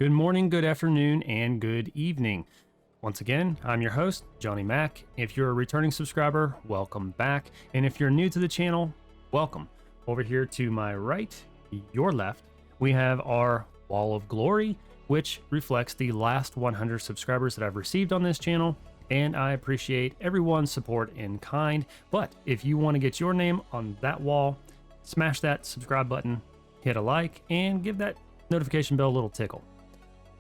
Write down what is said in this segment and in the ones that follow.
Good morning, good afternoon, and good evening. Once again, I'm your host, Johnny Mac. If you're a returning subscriber, welcome back. And if you're new to the channel, welcome. Over here to my right, your left, we have our Wall of Glory, which reflects the last 100 subscribers that I've received on this channel. And I appreciate everyone's support in kind. But if you want to get your name on that wall, smash that subscribe button, hit a like, and give that notification bell a little tickle.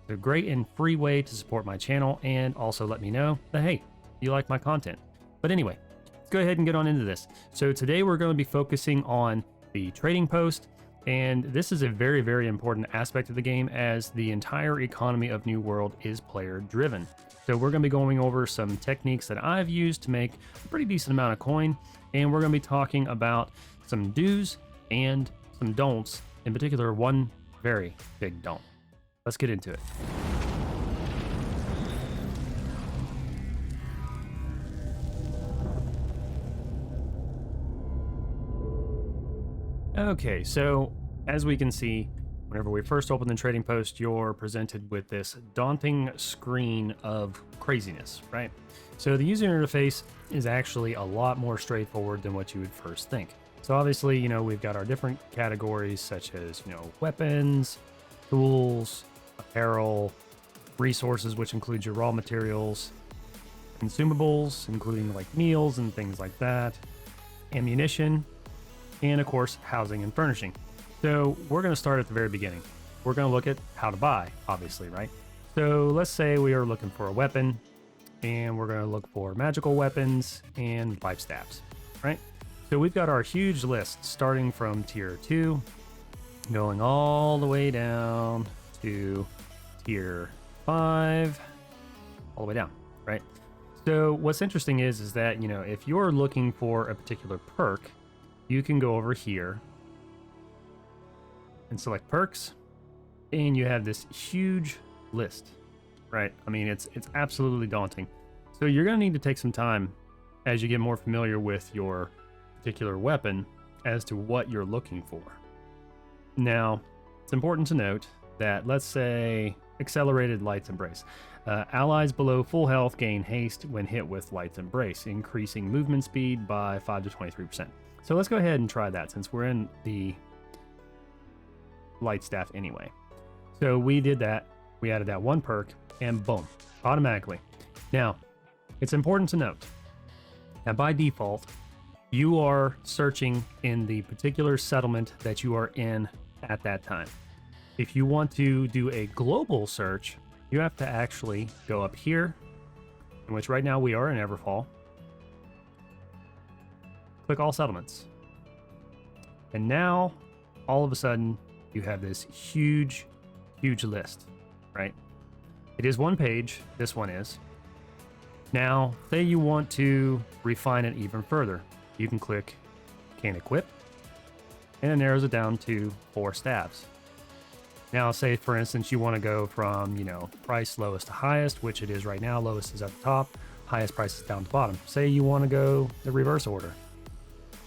It's a great and free way to support my channel and also let me know that, hey, you like my content. But anyway, let's go ahead and get on into this. So today we're going to be focusing on the trading post, and this is a very, very important aspect of the game as the entire economy of New World is player driven. So we're going to be going over some techniques that I've used to make a pretty decent amount of coin, and we're going to be talking about some do's and some don'ts, in particular one very big don't. Let's get into it. Okay, so as we can see, whenever we first open the trading post, you're presented with this daunting screen of craziness, right? So the user interface is actually a lot more straightforward than what you would first think. So obviously, we've got our different categories such as, weapons, tools, apparel, resources, which includes your raw materials, consumables, including like meals and things like that, ammunition, and of course, housing and furnishing. So we're going to start at the very beginning. We're going to look at how to buy, obviously, right? So let's say we are looking for a weapon, and we're going to look for magical weapons and life staffs, right? So we've got our huge list starting from tier 2, going all the way down to tier 5, all the way down, right? So what's interesting is that, if you're looking for a particular perk, you can go over here and select perks, and you have this huge list, right? I mean, it's absolutely daunting. So you're going to need to take some time as you get more familiar with your particular weapon as to what you're looking for. Now, it's important to note that, let's say, accelerated Light's Embrace. Allies below full health gain haste when hit with Light's Embrace, increasing movement speed by 5 to 23%. So let's go ahead and try that since we're in the light staff anyway. So we did that. We added that one perk, and boom, automatically. Now, it's important to note that by default, you are searching in the particular settlement that you are in at that time. If you want to do a global search, you have to actually go up here, in which right now we are in Everfall. Click all settlements. And now, all of a sudden, you have this huge, huge list, right? It is one page, this one is. Now, say you want to refine it even further. You can click Can Equip, and it narrows it down to 4 staffs. Now, say for instance, you want to go from, price lowest to highest, which it is right now. Lowest is at the top, highest price is down to bottom. Say you want to go the reverse order.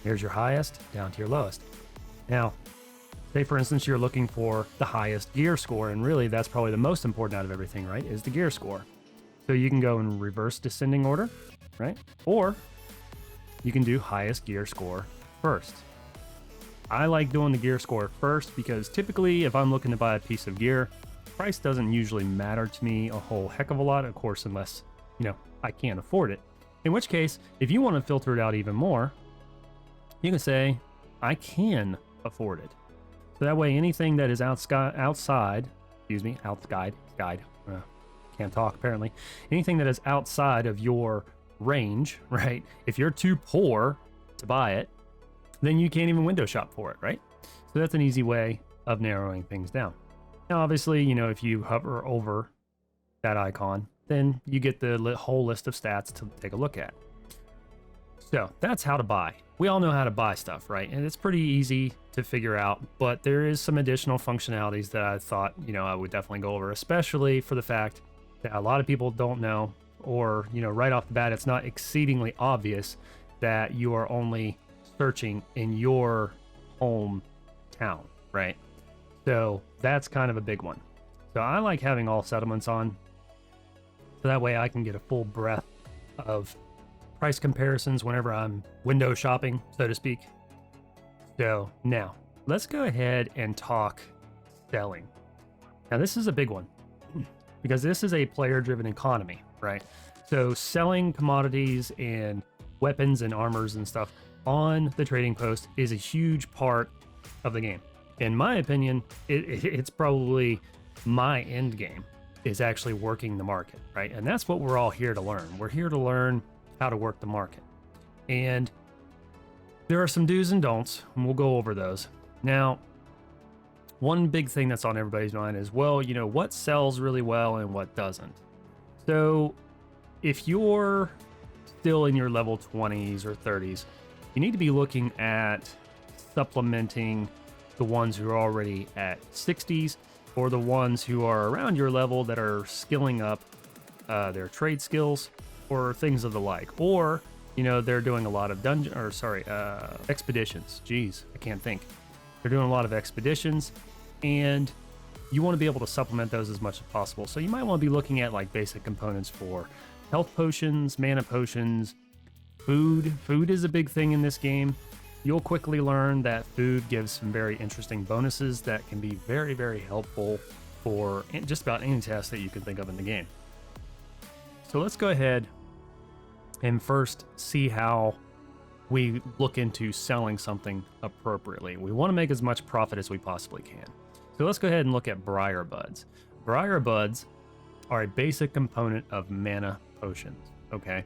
Here's your highest down to your lowest. Now, say for instance, you're looking for the highest gear score, and really that's probably the most important out of everything, right? Is the gear score. So you can go in reverse descending order, right? Or you can do highest gear score first. I like doing the gear score first because typically if I'm looking to buy a piece of gear, price doesn't usually matter to me a whole heck of a lot, of course, unless, I can't afford it. In which case, if you want to filter it out even more, you can say, I can afford it. So that way anything that is outside, can't talk apparently, anything that is outside of your range, right? If you're too poor to buy it, then you can't even window shop for it, right? So that's an easy way of narrowing things down. Now, obviously, if you hover over that icon, then you get the whole list of stats to take a look at. So that's how to buy. We all know how to buy stuff, right? And it's pretty easy to figure out, but there is some additional functionalities that I thought, I would definitely go over, especially for the fact that a lot of people don't know, or, right off the bat, it's not exceedingly obvious that you are only searching in your home town, right? So that's kind of a big one. So I like having all settlements on, so that way I can get a full breadth of price comparisons whenever I'm window shopping, so to speak. So now let's go ahead and talk selling. Now this is a big one because this is a player-driven economy, right? So selling commodities and weapons and armors and stuff on the trading post is a huge part of the game. In my opinion, it's probably my end game is actually working the market, right? And that's what we're all here to learn. We're here to learn how to work the market. And there are some do's and don'ts, and we'll go over those. Now, one big thing that's on everybody's mind is, well, you know, what sells really well and what doesn't. So if you're still in your level 20s or 30s, you need to be looking at supplementing the ones who are already at 60s, or the ones who are around your level that are skilling up their trade skills or things of the like. Or, you know, they're doing a lot of expeditions. Jeez, I can't think. They're doing a lot of expeditions, and you want to be able to supplement those as much as possible. So you might want to be looking at like basic components for health potions, mana potions, food. Food is a big thing in this game. You'll quickly learn that food gives some very interesting bonuses that can be very, very helpful for just about any task that you can think of in the game. So let's go ahead and first see how we look into selling something appropriately. We want to make as much profit as we possibly can. So let's go ahead and look at Briar Buds. Briar Buds are a basic component of mana potions, okay?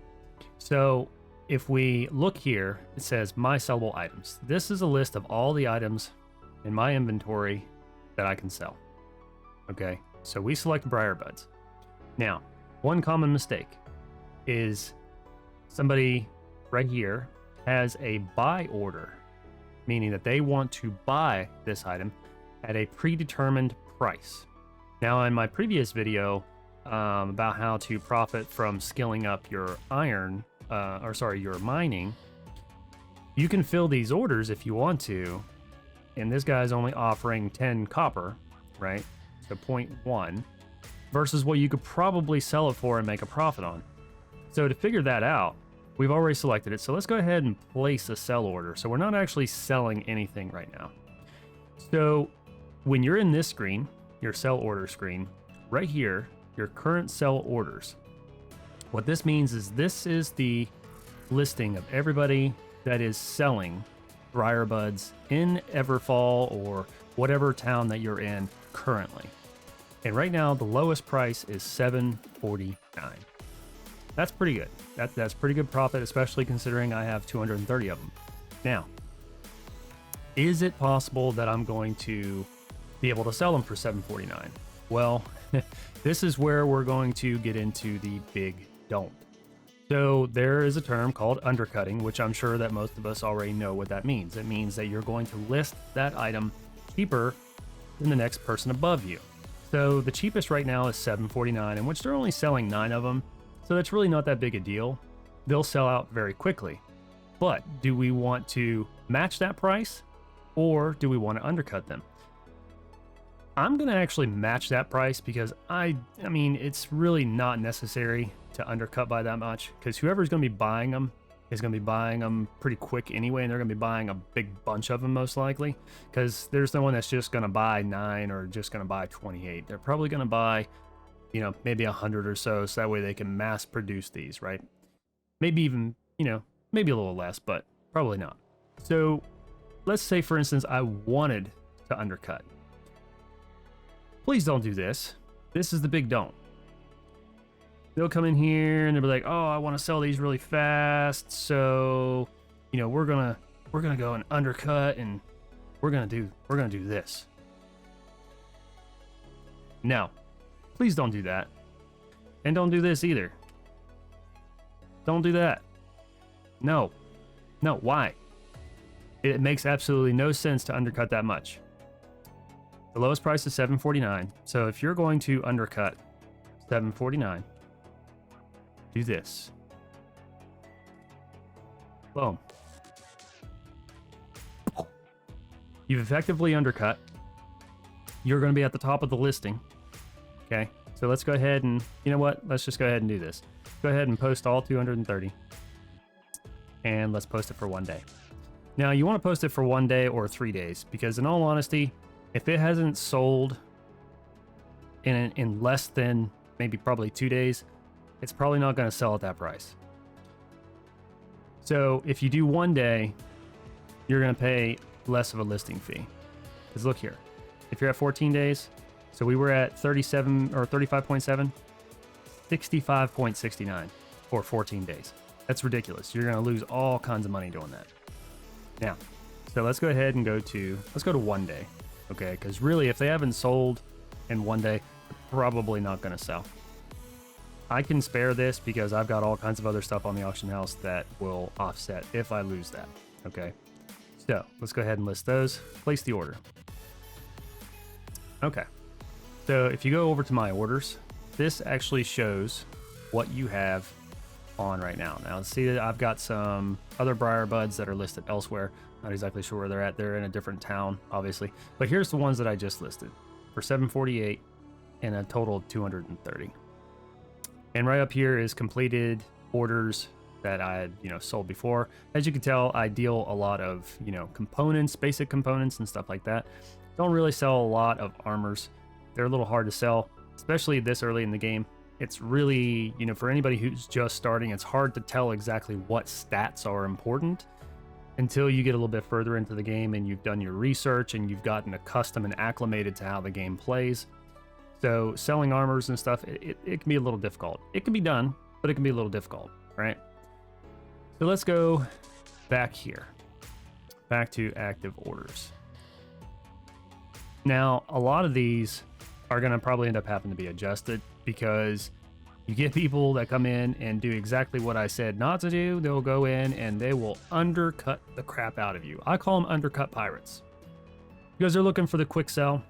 So if we look here, it says my sellable items. This is a list of all the items in my inventory that I can sell. Okay, so we select Briar Buds. Now, one common mistake is somebody right here has a buy order, meaning that they want to buy this item at a predetermined price. Now, in my previous video about how to profit from skilling up your your mining, you can fill these orders if you want to, and this guy's only offering 10 copper, right? So 0.1 versus what you could probably sell it for and make a profit on. So to figure that out, we've already selected it. So let's go ahead and place a sell order. So we're not actually selling anything right now. So when you're in this screen, your sell order screen, right here, your current sell orders. What this means is this is the listing of everybody that is selling Briar Buds in Everfall or whatever town that you're in currently. And right now, the lowest price is $7.49. That's pretty good. That's pretty good profit, especially considering I have 230 of them. Now, is it possible that I'm going to be able to sell them for $7.49? Well, this is where we're going to get into the big don't. So there is a term called undercutting, which I'm sure that most of us already know what that means. It means that you're going to list that item cheaper than the next person above you. So the cheapest right now is $7.49, in which they're only selling 9 of them. So that's really not that big a deal. They'll sell out very quickly. But do we want to match that price, or do we want to undercut them? I'm going to actually match that price because I mean, it's really not necessary to undercut by that much, because whoever's going to be buying them is going to be buying them pretty quick anyway, and they're going to be buying a big bunch of them most likely, because there's no one that's just going to buy 9 or just going to buy 28. They're probably going to buy, you know, maybe 100 or so that way they can mass produce these, right? Maybe even, you know, maybe a little less, but probably not. So let's say, for instance, I wanted to undercut. Please don't do this. This is the big don't. They'll come in here and they'll be like, "Oh, I want to sell these really fast, so you know, we're gonna go and undercut, and we're gonna do this." No, please don't do that, and don't do this either. Don't do that. No, why? It makes absolutely no sense to undercut that much. The lowest price is $7.49. So if you're going to undercut $7.49, do this. Boom. You've effectively undercut. You're going to be at the top of the listing. Okay, so let's go ahead and, you know what? Let's just go ahead and do this. Go ahead and post all 230. And let's post it for 1 day. Now, you want to post it for 1 day or 3 days, because in all honesty, if it hasn't sold in less than maybe probably 2 days, it's probably not going to sell at that price. So if you do 1 day, you're going to pay less of a listing fee. Because look here, if you're at 14 days, so we were at 37 or 35.7, 65.69 for 14 days. That's ridiculous. You're going to lose all kinds of money doing that. Now, so let's go ahead and let's go to 1 day. Okay, because really, if they haven't sold in 1 day, they're probably not going to sell. I can spare this because I've got all kinds of other stuff on the auction house that will offset if I lose that. Okay, so let's go ahead and list those. Place the order. Okay, so if you go over to my orders, this actually shows what you have on right now. Now, see that I've got some other Briar Buds that are listed elsewhere. Not exactly sure where they're at. They're in a different town, obviously. But here's the ones that I just listed for 748 and a total of 230. And right up here is completed orders that I had, sold before. As you can tell, I deal a lot of, components, basic components and stuff like that. Don't really sell a lot of armors. They're a little hard to sell, especially this early in the game. It's really, for anybody who's just starting, it's hard to tell exactly what stats are important until you get a little bit further into the game and you've done your research and you've gotten accustomed and acclimated to how the game plays. So selling armors and stuff, it can be a little difficult. It can be done, but it can be a little difficult, right? So let's go back here, back to active orders. Now, a lot of these are going to probably end up having to be adjusted because you get people that come in and do exactly what I said not to do. They'll go in and they will undercut the crap out of you. I call them undercut pirates because they're looking for the quick sell.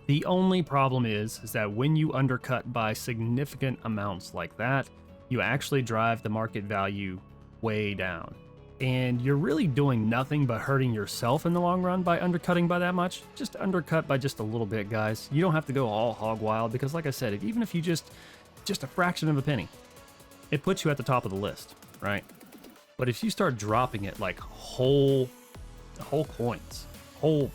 The only problem is that when you undercut by significant amounts like that, you actually drive the market value way down. And you're really doing nothing but hurting yourself in the long run by undercutting by that much. Just undercut by just a little bit, guys. You don't have to go all hog wild because, like I said, even if you just a fraction of a penny, it puts you at the top of the list, right? But if you start dropping it like whole coins, whole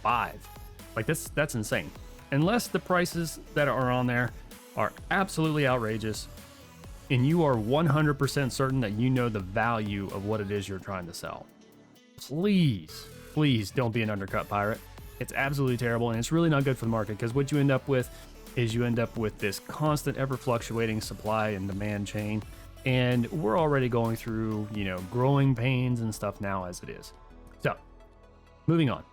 5, like that's insane. Unless the prices that are on there are absolutely outrageous, and you are 100% certain that you know the value of what it is you're trying to sell, please don't be an undercut pirate. It's absolutely terrible, and it's really not good for the market because what you end up with is this constant, ever fluctuating supply and demand chain, and we're already going through, growing pains and stuff now as it is. So, moving on.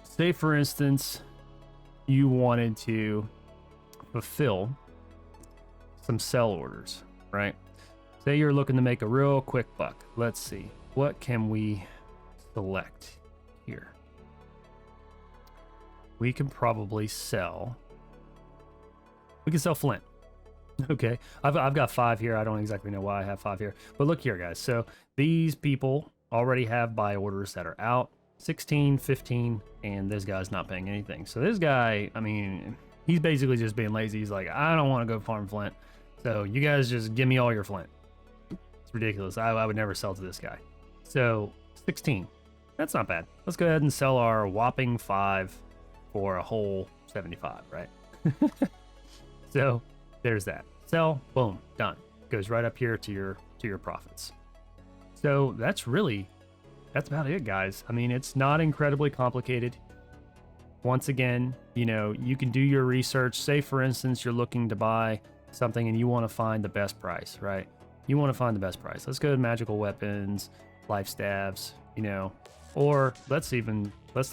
Say, for instance, you wanted to fulfill some sell orders, right? Say you're looking to make a real quick buck. Let's see. What can we select here? We can probably sell. We can sell flint. Okay. I've got 5 here. I don't exactly know why I have 5 here. But look here, guys. So these people already have buy orders that are out. 16, 15, and this guy's not paying anything. So this guy, he's basically just being lazy. He's like, I don't want to go farm flint. So you guys just give me all your flint. It's ridiculous. I would never sell to this guy. So 16. That's not bad. Let's go ahead and sell our whopping 5 for a whole 75, right? So there's that. Sell, boom, done. Goes right up here to your profits. So that's about it, guys. It's not incredibly complicated. Once again, you can do your research. Say, for instance, you're looking to buy something and you want to find the best price, right? You want to find the best price. Let's go to magical weapons, life staves, or let's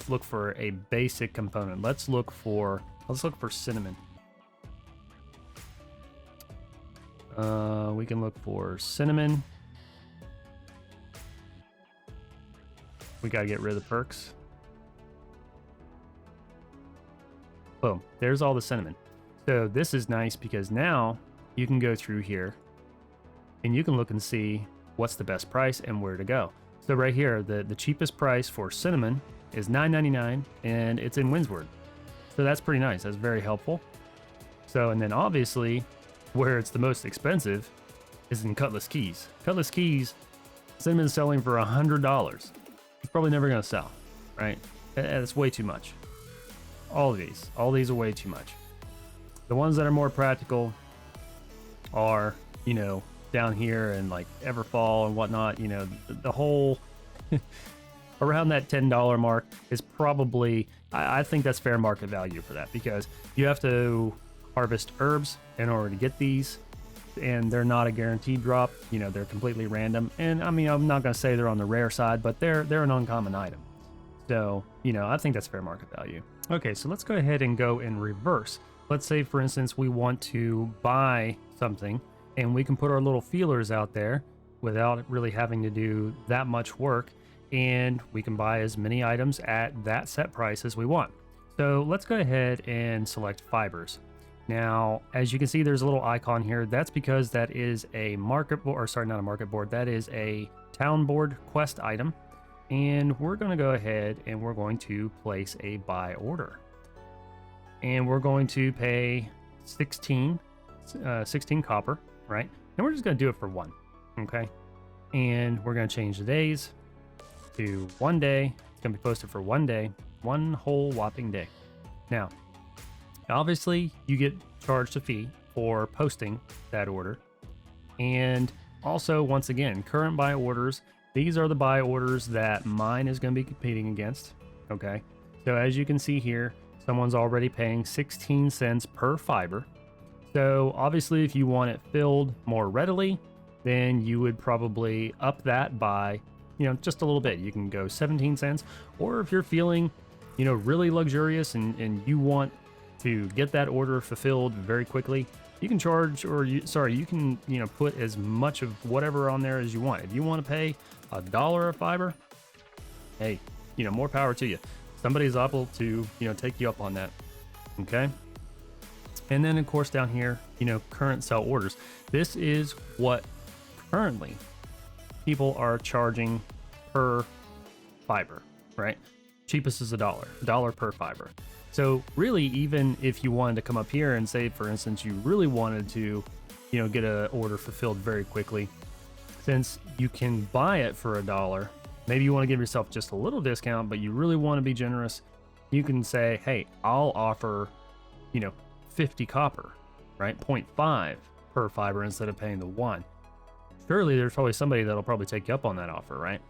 look for a basic component. Let's look for cinnamon. We can look for cinnamon. We got to get rid of the perks. Boom, there's all the cinnamon. So this is nice because now you can go through here and you can look and see what's the best price and where to go. So right here, the cheapest price for cinnamon is $9.99 and it's in Windsward. So that's pretty nice. That's very helpful. So, and then obviously where it's the most expensive is in Cutlass Keys. Cutlass Keys, cinnamon selling for $100. It's probably never going to sell, right? That's way too much. All these are way too much. The ones that are more practical are, you know, down here and like Everfall and whatnot. You know, the whole around that $10 mark is probably, I think that's fair market value for that, because you have to harvest herbs in order to get these, and they're not a guaranteed drop. You know, they're completely random. And I mean, I'm not going to say they're on the rare side, but they're an uncommon item. So, you know, I think that's fair market value. Okay, so let's go ahead and go in reverse. Let's say, for instance, we want to buy something, and we can put our little feelers out there without really having to do that much work, and we can buy as many items at that set price as we want. So let's go ahead and select fibers. Now, as you can see, there's a little icon here. That's because that is a market board, or sorry, not a market board. That is a town board quest item. And we're going to go ahead and we're going to place a buy order. And we're going to pay 16 copper, right? And we're just going to do it for 1, okay? And we're going to change the days to 1 day. It's going to be posted for 1 day, 1 whole whopping day. Now, obviously, you get charged a fee for posting that order. And also, once again, current buy orders. These are the buy orders that mine is going to be competing against, okay? So as you can see here, someone's already paying 16 cents per fiber. So obviously, if you want it filled more readily, then you would probably up that by, you know, just a little bit. You can go 17 cents, or if you're feeling, you know, really luxurious and you want to get that order fulfilled very quickly, you can charge, or you can, you know, put as much of whatever on there as you want. If you want to pay $1 a fiber, hey, you know, more power to you. Somebody's able to, you know, take you up on that. Okay. And then of course down here, you know, current sell orders. This is what currently people are charging per fiber, right? Cheapest is $1 per fiber. So really, even if you wanted to come up here and say, for instance, you really wanted to, you know, get an order fulfilled very quickly, since you can buy it for $1, maybe you want to give yourself just a little discount, but you really want to be generous, you can say, hey, I'll offer, you know, 50 copper, right? 0.5 per fiber instead of paying the 1. Surely there's probably somebody that'll probably take you up on that offer, right?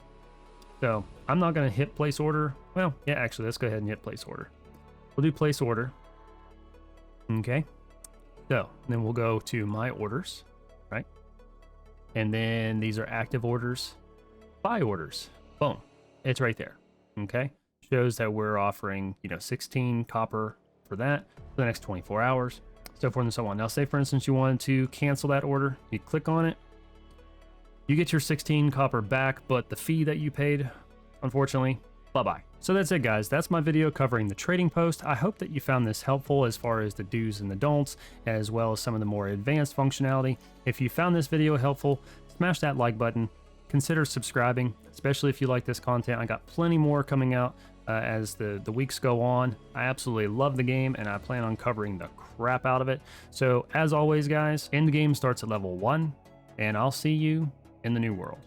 So I'm not going to hit place order. Well, yeah, actually, let's go ahead and hit place order. We'll do place order. Okay. So then we'll go to my orders, right? And then these are active orders, buy orders. Boom. It's right there. Okay. Shows that we're offering, you know, 16 copper for that for the next 24 hours, so forth and so on. Now, say for instance, you wanted to cancel that order. You click on it. You get your 16 copper back, but the fee that you paid, unfortunately, bye-bye. So that's it, guys. That's my video covering the trading post. I hope that you found this helpful as far as the do's and the don'ts, as well as some of the more advanced functionality. If you found this video helpful, smash that like button. Consider subscribing, especially if you like this content. I got plenty more coming out as the weeks go on. I absolutely love the game, and I plan on covering the crap out of it. So as always, guys, end game starts at level 1, and I'll see you in the new world.